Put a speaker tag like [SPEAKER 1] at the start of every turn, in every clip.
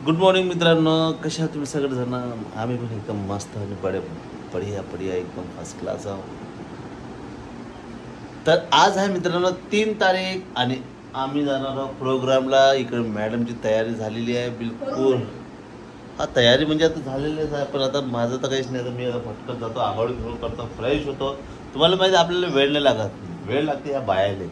[SPEAKER 1] Good morning मित्रांनो, कशा आहात तुम्ही सगळेजण? आम्ही पण एकदम मस्त आणि बढिया एकदम फर्स्ट क्लास आहोत. तर आज आहे मित्रांनो 3 तारीख आणि आम्ही जाणार आहोत प्रोग्रामला. इकडे मॅडमची तयारी झालेली आहे बिलकुल. हा, तयारी म्हणजे आता झालेलीच आहे, पण आता माझं तर काहीच नाही. आता मी आता फटकत जातो, आंघोळ घेऊन करतो, फ्रेश होतो. तुम्हाला माहिती आहे आपल्याला वेळ नाही लागत, वेळ लागते या बायाले.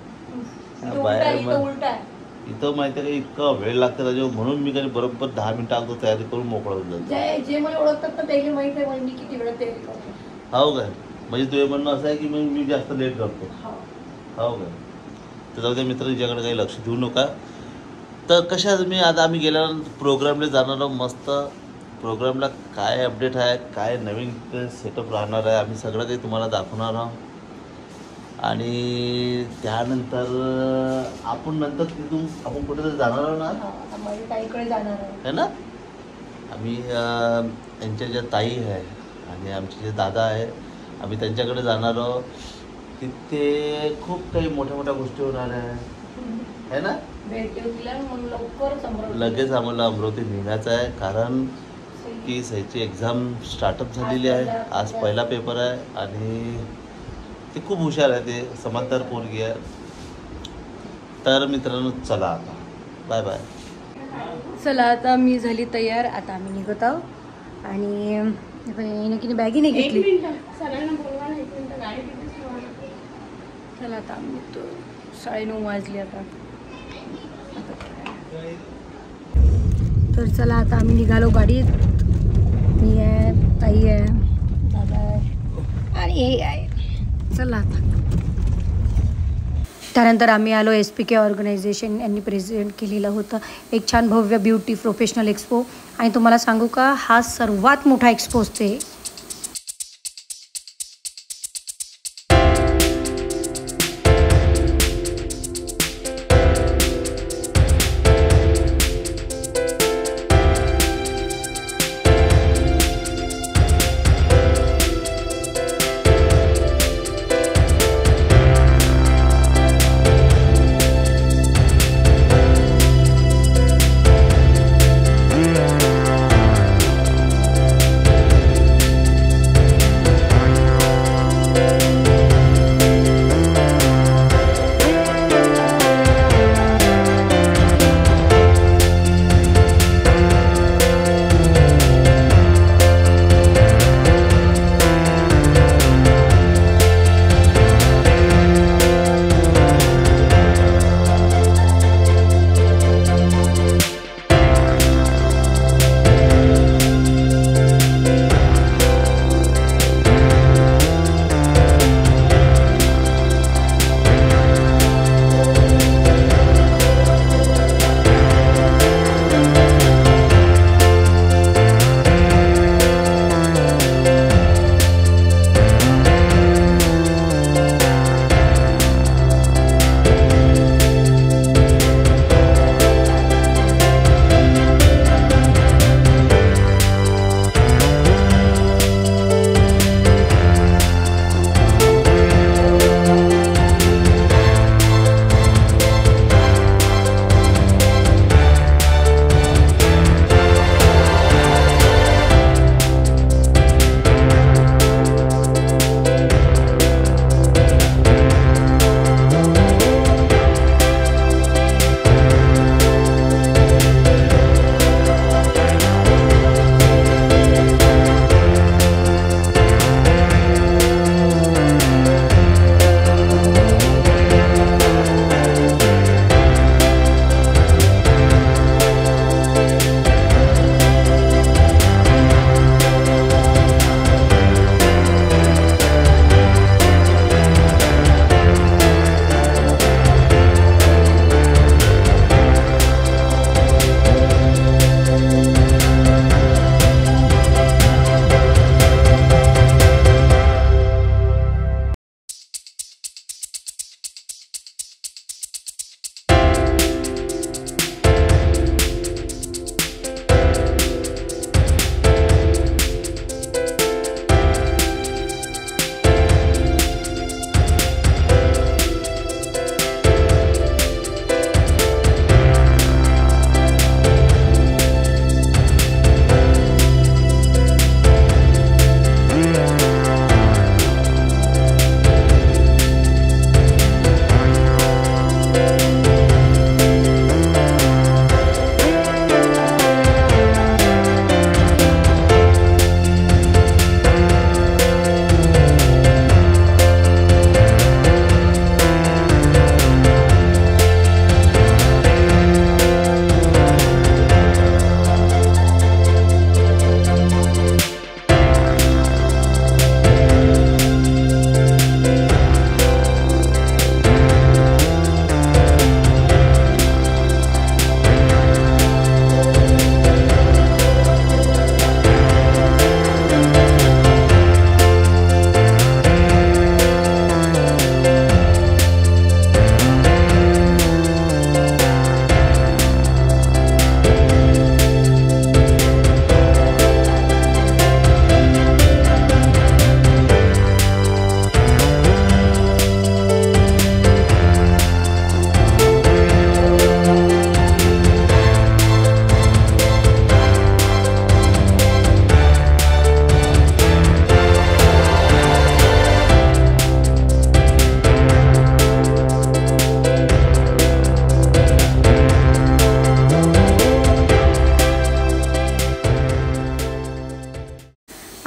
[SPEAKER 1] इथं माहिती आहे का इतका वेळ लागतं त्याच्यावर, म्हणून मी काही बरोबर 10 मिनिटं अगोदर तयारी करून मोकळा होऊन जातो.
[SPEAKER 2] जे मला ओळखतात ना त्याला माहिती आहे मी किती वेळ तयारी करतो.
[SPEAKER 1] हो काय? म्हणजे तुझे म्हणणं असं आहे की मी जास्त लेट करतो. हो काय? तर जाऊ द्या मित्र, हिच्याकडे काही लक्ष देऊ नका. तर कशा मी आता आम्ही गेल्यानंतर प्रोग्रामला जाणार आहोत. मस्त प्रोग्रामला काय अपडेट आहे, काय नवीन सेटअप राहणार आहे, आम्ही सगळं काही तुम्हाला दाखवणार आहोत. आणि त्यानंतर आपण तिथून आपण कुठेतरी जाणार आहोत ना,
[SPEAKER 2] माझ्या ताईकडे जाणार
[SPEAKER 1] आहे ना. आम्ही यांच्या ज्या ताई आहे आणि आमचे जे दादा आहे, आम्ही त्यांच्याकडे जाणार आहोत. तिथे खूप काही मोठ्या गोष्टी होणार आहे ना. लगेच आम्हाला अमरावती निघायचं आहे, कारण की सहीची एक्झाम स्टार्टअप झालेली आहे. आज पहिला पेपर आहे आणि ते खूप हुशार आहे, ते समांतर पोरगी आहे. तर मित्रांनो चला आता बाय बाय.
[SPEAKER 2] चला आता मी झाली तयार, आता आम्ही निघत आहोत. आणि नक्की बॅगी नाही घेतली. चला आता आम्ही निघतो, 9:30 वाजले आता. तर चला आता आम्ही निघालो गाडीत. मी आहे, ताई आहे, दादा आहे आणि हे आहे. चला आता. त्यानंतर आम्ही आलो SPK ऑर्गनायझेशन यांनी प्रेझेंट केलेलं होतं एक छान भव्य ब्युटी प्रोफेशनल एक्सपो. आणि तुम्हाला सांगू का, हा सर्वात मोठा एक्सपो असते.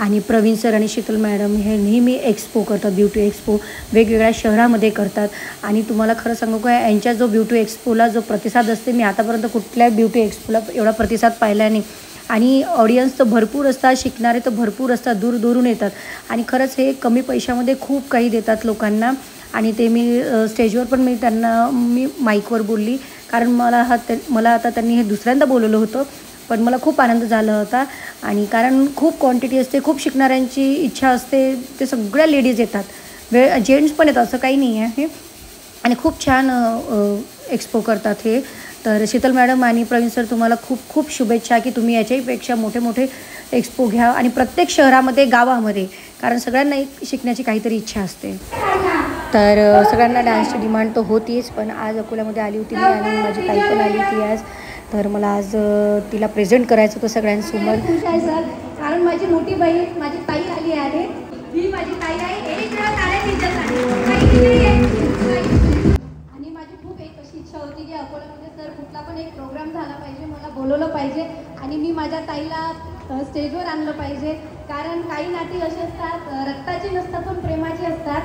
[SPEAKER 2] आणि प्रवीण सर आणि शीतल मॅडम हे नेहमी एक्सपो करतात, ब्युटी एक्सपो वेगवेगळ्या शहरामध्ये करतात. आणि तुम्हाला खरं सांगू का, यांच्या जो ब्युटी एक्सपोला जो प्रतिसाद असते, मी आतापर्यंत कुठल्या ब्युटी एक्सपोला एवढा प्रतिसाद पाहिला नाही. आणि ऑडियन्स तर भरपूर असतात, शिकणारे तर भरपूर असतात, दूरदूरून येतात. आणि खरंच हे कमी पैशामध्ये खूप काही देतात लोकांना. आणि ते मी स्टेजवर पण मी त्यांना माईकवर बोलली, कारण मला आता त्यांनी हे दुसऱ्यांदा बोलवलं होतं, पण मला खूप आनंद झाला होता. आणि कारण खूप क्वांटिटी असते, खूप शिकणाऱ्यांची इच्छा असते, ते सगळ्या लेडीज येतात, जेंट्स पण येतात, असं काही नाही आहे. आणि खूप छान एक्सपो करतात हे. तर शीतल मॅडम आणि प्रवीण सर, तुम्हाला खूप खूप शुभेच्छा की तुम्ही याच्याहीपेक्षा मोठे मोठे एक्सपो घ्या आणि प्रत्येक शहरामध्ये, गावामध्ये, कारण सगळ्यांना एक शिकण्याची काहीतरी इच्छा असते. तर सगळ्यांना डान्सची डिमांड तर होतीच, पण आज अकोल्यामध्ये आली होती मी आणि माझी ताई पण आली होती आज. तर मला आज तिला प्रेझेंट करायचं होतं सगळ्यांसमोर.
[SPEAKER 3] खुश आहे सर, कारण माझी मोठी बहीण माझी ताई आली आहे. ही माझी ताई आहे, एक वेळा ताऱ्या आणि माझी खूप एक अशी इच्छा होती की अकोल्यामध्ये सर कुठला पण एक प्रोग्राम झाला पाहिजे, मला बोलवलं पाहिजे आणि मी माझ्या ताईला स्टेजवर आणलं पाहिजे. कारण काही नाती अशी असतात, रक्ताची नसतात पण प्रेमाची असतात.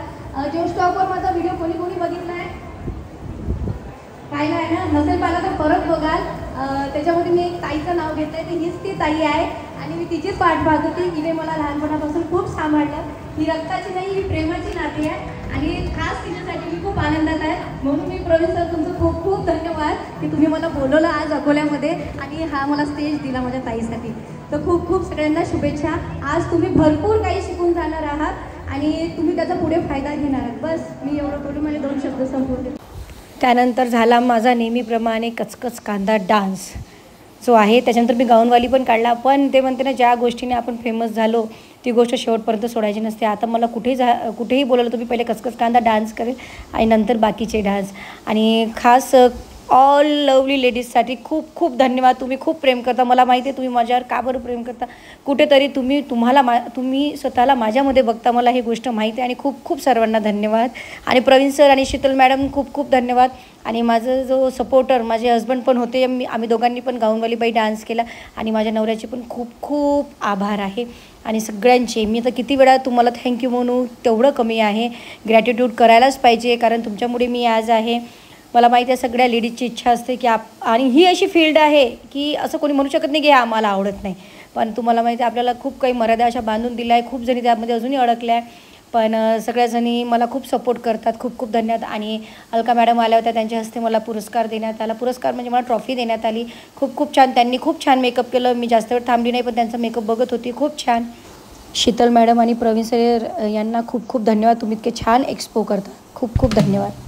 [SPEAKER 3] जो स्टॉकवर माझा व्हिडिओ कोणी कोणी बघितला आहे? काय नाही ना, नसेल पाहिला तर परत बघाल. त्याच्यामध्ये मी एक ताईचं नाव घेतलं आहे, हीच ती ताई आहे आणि मी तिचीच वाट पाहत होती. हिने मला लहानपणापासून खूप सांभाळलं. ही रक्ताची नाही, ही प्रेमाची नाती आहे आणि खास तिच्यासाठी मी खूप आनंदात आहे. म्हणून मी प्रवीण सर तुमचं खूप खूप धन्यवाद की तुम्ही मला बोलवलं आज अकोल्यामध्ये आणि हा मला स्टेज दिला माझ्या ताईसाठी. तर खूप खूप सगळ्यांना शुभेच्छा. आज तुम्ही भरपूर काही शिकून जाणार आहात आणि तुम्ही त्याचा पुढे फायदा घेणार आहात. बस मी एवढं बोलून माझे 2 शब्द संपवते.
[SPEAKER 2] त्यानंतर झाला माझा नेहमीप्रमाणे कचकच कांदा डान्स जो आहे. त्याच्यानंतर मी गाऊनवाली पण काढला, पण ते म्हणते ना, ज्या गोष्टीने आपण फेमस झालो ती गोष्ट शेवटपर्यंत सोडायची नसते. आता मला कुठेही बोलवलं तुम्ही पहिले कचकच कांदा डान्स करेल आणि नंतर बाकीचे डान्स. आणि खास ऑल लवली लेडीजसाठी खूप खूप धन्यवाद. तुम्ही खूप प्रेम करता, मला माहिती आहे तुम्ही माझ्यावर का बरं प्रेम करता. कुठेतरी तुम्ही स्वतःला माझ्यामध्ये बघता, मला ही गोष्ट माहिती आहे. आणि खूप खूप सर्वांना धन्यवाद. आणि प्रवीण सर आणि शीतल मॅडम खूप खूप धन्यवाद. आणि माझं जो सपोर्टर माझे हस्बंड पण होते, आम्ही दोघांनी पण गाऊनवाली बाई डान्स केला आणि माझ्या नवऱ्याचे पण खूप खूप आभार आहे. आणि सगळ्यांचे मी आता किती वेळा तुम्हाला थँक्यू म्हणू तेवढं कमी आहे. ग्रॅटिट्यूड करायलाच पाहिजे, कारण तुमच्यामुळे मी आज आहे. मला माहिती आहे सगळ्या लेडीजची इच्छा असते की आणि ही अशी फील्ड आहे की असं कोणी म्हणू शकत नाही की आम्हाला आवडत नाही. पण तुम्हाला माहिती आहे आपल्याला खूप काही मर्यादा अशा बांधून दिल्या आहे, खूप जणी त्यामध्ये अजूनही अडकल्या आहे. पण सगळ्याजणी मला खूप सपोर्ट करतात. खूप खूप धन्यवाद. आणि अलका मॅडम आल्या होत्या, त्यांच्या हस्ते मला पुरस्कार देण्यात आला. पुरस्कार म्हणजे मला ट्रॉफी देण्यात आली. खूप खूप छान, त्यांनी खूप छान मेकअप केलं. मी जास्त वेळ थांबली नाही, पण त्यांचा मेकअप बघत होती, खूप छान. शीतल मॅडम आणि प्रवीण सर यांना खूप खूप धन्यवाद. तुम्ही इतके छान एक्सपो करता. खूप खूप धन्यवाद.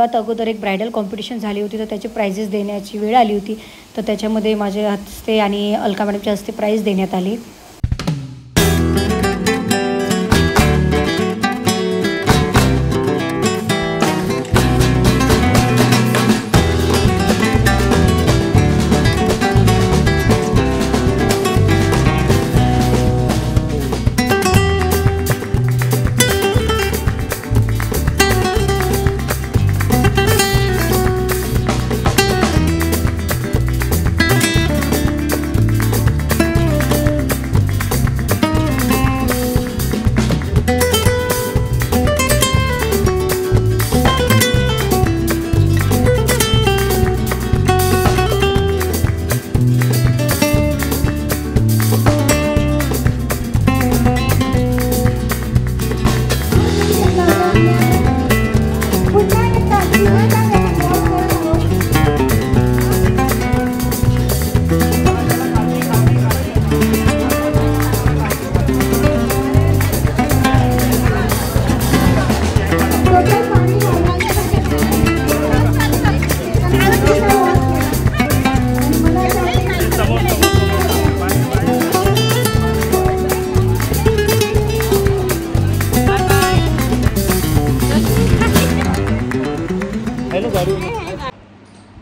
[SPEAKER 2] सर्वात अगोदर एक ब्रायडल कॉम्पिटिशन झाली होती, तर त्याचे प्राइजेस देण्याची वेळ आली होती. तर त्याच्यामध्ये माझ्या हस्ते आणि अलका मॅडमच्या हस्ते प्राईज देण्यात आली.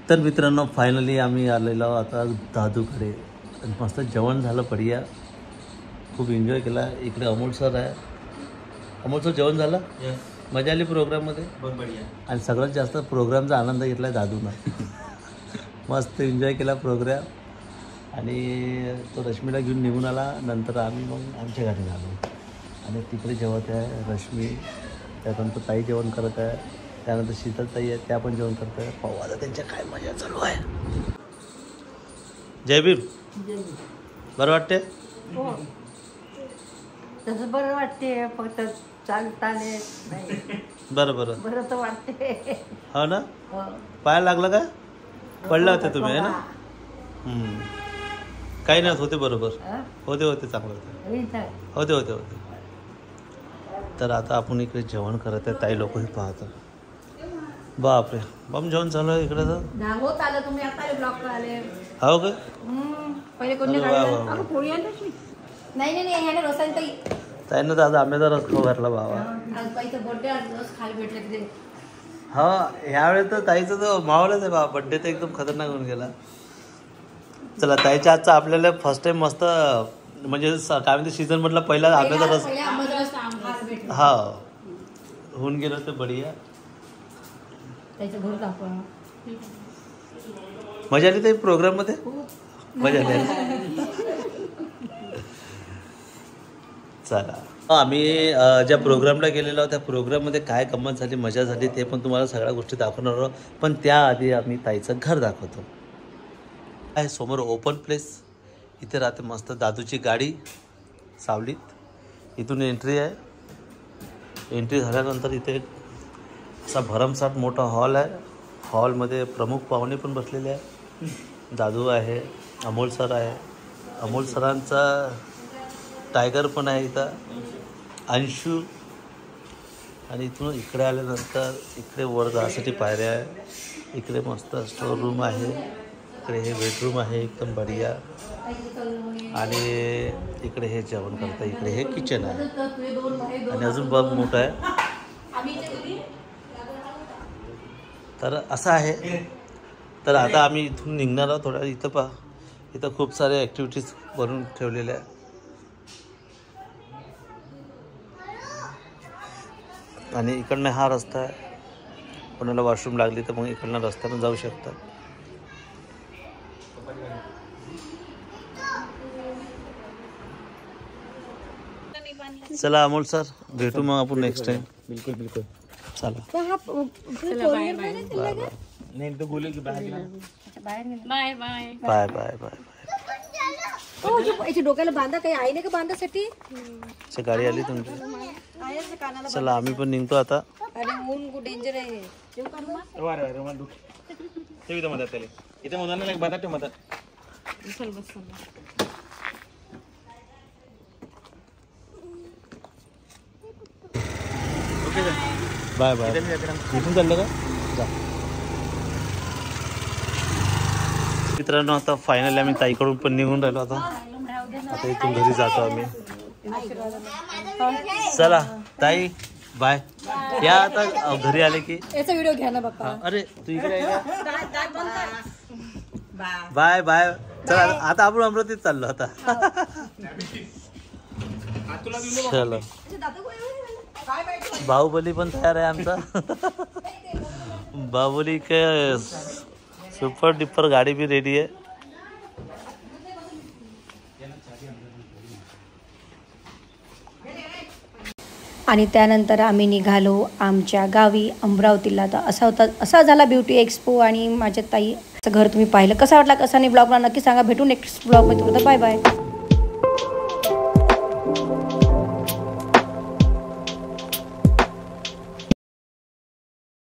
[SPEAKER 1] तर मित्रांनो, फायनली आम्ही आलेलो आता दादूकडे. मस्त जेवण झालं बढिया, खूप एन्जॉय केला. इकडे अमोल सर आहे. अमोल सर, जेवण झालं? मजा आली प्रोग्राममध्ये? बहुत बढिया. आणि सगळ्यात जास्त प्रोग्रामचा आनंद घेतला आहे दादूनं. मस्त एन्जॉय केला प्रोग्राम. आणि तो रश्मीला घेऊन निघून आला. नंतर आम्ही मग आमच्या घरी आलो. आणि तिकडे जेवत आहे रश्मी, त्यानंतर ताई जेवण करत आहे, त्यानंतर शीतलताई आहे, त्या पण जेवण करत आहे. पाहू आता त्यांच्या काय मजा चालू आहे. जय भीम. बरं वाटते?
[SPEAKER 4] हो, तसं बरं वाटते, फक्त चालताना नाही.
[SPEAKER 1] बरं बरं
[SPEAKER 4] बरं तर वाटते.
[SPEAKER 1] हो ना.
[SPEAKER 4] हो.
[SPEAKER 1] पाय लागलं का? पडलं होते तुम्ही आहे ना? काही नाही होते. बरोबर होते होते चांगलं होते. होते. तर आता आपण इकडे जेवण करत आहे. ताई लोकही पाहतात. बापरे, बम जेवण चालू आहे इकडे. तर
[SPEAKER 4] होत आलं, तुम्ही आता ब्लॉक आले.
[SPEAKER 1] हो का?
[SPEAKER 4] पहिले कोणी पोळी आणली
[SPEAKER 3] नाही ह्याने रोसाली ताई
[SPEAKER 1] ताईनं तर आता आंब्याचा रस खाऊ घातला बाबा.
[SPEAKER 4] बाईचा बर्थडे रस खायला भेटले तिथे.
[SPEAKER 1] हा, ह्यावेळेस तर ताईचं तर माहोलच आहे बाबा. बड्डे तर एकदम खतरनाक होऊन गेला. चला, ताईच्या आजचा आपल्याला फर्स्ट टाइम मस्त, म्हणजे काय म्हणते, सीझन मधला पहिला आंब्याचा रस. हा, होऊन गेलं तर बढिया.
[SPEAKER 4] त्याचं घर दाखवा.
[SPEAKER 1] मजा आली ताई प्रोग्राममध्ये? मजा आली. चला, आम्ही ज्या प्रोग्रामला गेलेलो त्या प्रोग्राममध्ये काय गंमत झाली, मजा झाली, ते पण तुम्हाला सगळ्या गोष्टी दाखवणार आहोत. पण त्याआधी आम्ही ताईचं घर दाखवतो. आहे समोर ओपन प्लेस. इथे राहते मस्त दादूची गाडी सावलीत. इथून एंट्री आहे. एंट्री झाल्यानंतर इथे असा भरमसाठ मोठा हॉल आहे. हॉलमध्ये प्रमुख पाहुणे पण बसलेले आहे. दादू आहे, अमोल सर आहे. अमोल सरांचा टायगर पण आहे इथं, अंशू. आणि इथून इकडे आल्यानंतर इकडे वर जाण्यासाठी पायऱ्या आहे. इकडे मस्त स्टोर रूम आहे. इकडे हे बेडरूम आहे एकदम बढिया. आणि इकडे हे जेवण करता. इकडे हे किचन आहे. आणि अजून बघ मोठं आहे. तर असं आहे. तर आता आम्ही इथून निघणार आहोत थोड्या. इथं पहा, इथं खूप सारे ॲक्टिव्हिटीज बनवून ठेवलेल्या आहे. आणि इकडनं हा रस्ता आहे. कोणाला वॉशरूम लागली तर मग इकडनं रस्त्यानं जाऊ शकतात. चला अमोल सर, भेटू मग आपण नेक्स्ट टाइम.
[SPEAKER 5] बिल्कुल बिल्कुल.
[SPEAKER 1] चला,
[SPEAKER 5] नहीं तो बोले कि बाहर
[SPEAKER 4] bye bye.
[SPEAKER 1] Bye bye bye.
[SPEAKER 4] याची डोक्याला बांधा, काही आहे नाही का बांधासाठी?
[SPEAKER 1] अच्छा, गाडी आली तुमची. चला, आम्ही पण निघतो आता.
[SPEAKER 4] अरे ऊन डेंजर आहे.
[SPEAKER 5] अरे रुमाल दुख. ते इथं मदत केली. इथं मदत नाही मदत ते मदत.
[SPEAKER 4] चल बस.
[SPEAKER 1] Bye bye. इथून चाललं का? जा. मित्रांनो आता फायनली आम्ही ताईकडून पण निघून राहिलो आता इथून घरी जातो आम्ही. चला ताई बाय. या आता घरी आले की
[SPEAKER 2] याचा व्हिडिओ घ्या ना बाप्पा.
[SPEAKER 1] अरे तू इकडे आहे का? Bye bye. चला आता आपण अमरावतीत चाललो आता. चलो बाहुबली पण तयार आहे आमचा. बाहुबली के सुपर डिपर गाडी भी रेडी आहे.
[SPEAKER 2] आणि त्यानंतर आम्ही निघालो आमच्या गावी अमरावतीला. तर असा झाला ब्युटी एक्सपो आणि माझ्या ताईचं घर तुम्ही पाहिलं. कसा वाटला कसा नाही ब्लॉगला नक्की सांगा. भेटू नेक्स्ट ब्लॉगमध्ये. Bye bye.